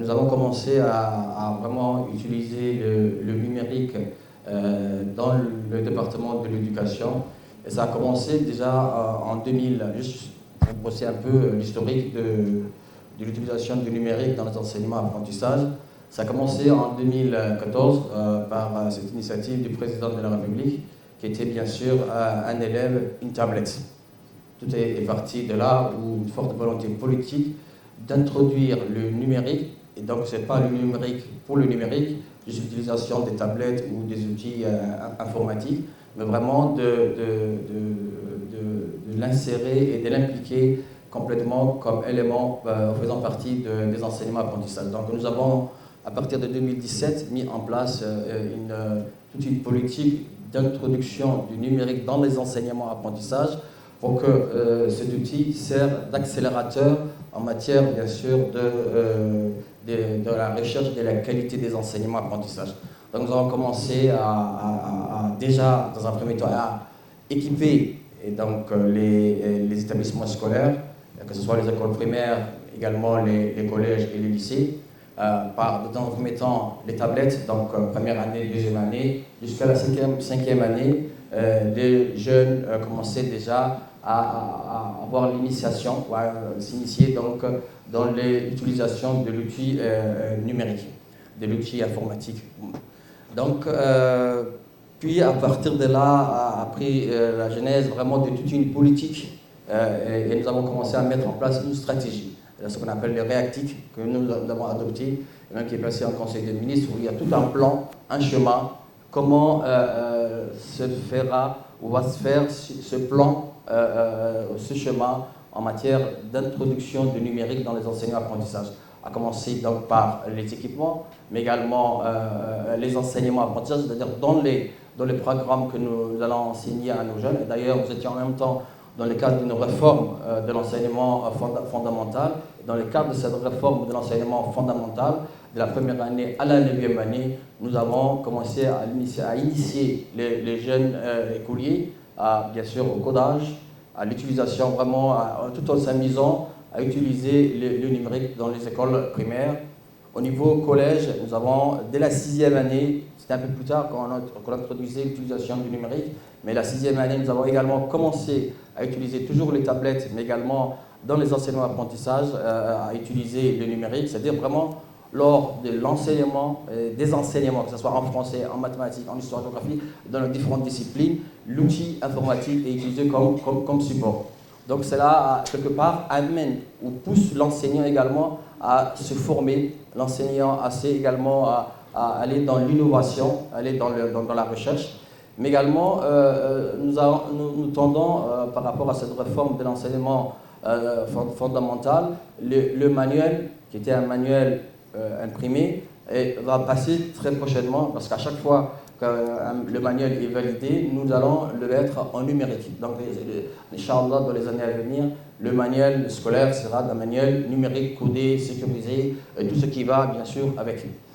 nous avons commencé à vraiment utiliser le numérique dans le département de l'éducation. Et ça a commencé déjà en 2000, juste pour brosser un peu l'historique de l'utilisation du numérique dans les enseignements et apprentissages. Ça a commencé en 2014 par cette initiative du président de la République, qui était bien sûr un élève, une tablette. Tout est parti de là où une forte volonté politique d'introduire le numérique, et donc ce n'est pas le numérique pour le numérique, l'utilisation des tablettes ou des outils informatiques, mais vraiment de l'insérer et de l'impliquer complètement comme élément faisant partie des enseignements apprentissages. Donc nous avons, à partir de 2017, mis en place toute une politique d'introduction du numérique dans les enseignements apprentissages pour que cet outil serve d'accélérateur en matière, bien sûr, de la recherche et de la qualité des enseignements apprentissages. Donc nous avons commencé déjà, dans un premier temps, à équiper donc, les établissements scolaires, que ce soit les écoles primaires, également les collèges et les lycées, dans un premier temps les tablettes, donc première année, deuxième année, jusqu'à la cinquième année, les jeunes commençaient déjà à avoir l'initiation, à s'initier donc dans l'utilisation de l'outil numérique, de l'outil informatique. Donc, puis à partir de là, a pris la genèse vraiment de toute une politique et nous avons commencé à mettre en place une stratégie, ce qu'on appelle le réactique, que nous avons adopté, qui est passé en Conseil des ministres, où il y a tout un plan, un chemin, comment se fera ou va se faire ce plan, ce chemin en matière d'introduction du numérique dans les enseignements apprentissages. À commencer donc par les équipements, mais également les enseignements apprentissages, c'est-à-dire dans les programmes que nous allons enseigner à nos jeunes. D'ailleurs, nous étions en même temps dans le cadre d'une réforme de l'enseignement fondamental. Dans le cadre de cette réforme de l'enseignement fondamental, de la première année à la 9e année, nous avons commencé à initier les jeunes écoliers, bien sûr au codage, à l'utilisation vraiment, tout en s'amusant à utiliser le numérique dans les écoles primaires. Au niveau collège, nous avons, dès la 6e année, c'était un peu plus tard qu'on introduisait l'utilisation du numérique, mais la 6e année, nous avons également commencé à utiliser toujours les tablettes, mais également dans les enseignements apprentissages, à utiliser le numérique, c'est-à-dire vraiment lors de l'enseignement, des enseignements, que ce soit en français, en mathématiques, en histoire-géographie, dans les différentes disciplines, l'outil informatique est utilisé comme support. Donc cela, quelque part, amène ou pousse l'enseignant également à se former, l'enseignant également à aller dans l'innovation, aller dans la recherche. Mais également, nous tendons, par rapport à cette réforme de l'enseignement fondamental, le manuel, qui était un manuel imprimé, va passer très prochainement, parce qu'à chaque fois que le manuel est validé, nous allons le mettre en numérique. Donc, Inch'Allah, dans les années à venir, le manuel scolaire sera un manuel numérique, codé, sécurisé, et tout ce qui va, bien sûr, avec lui.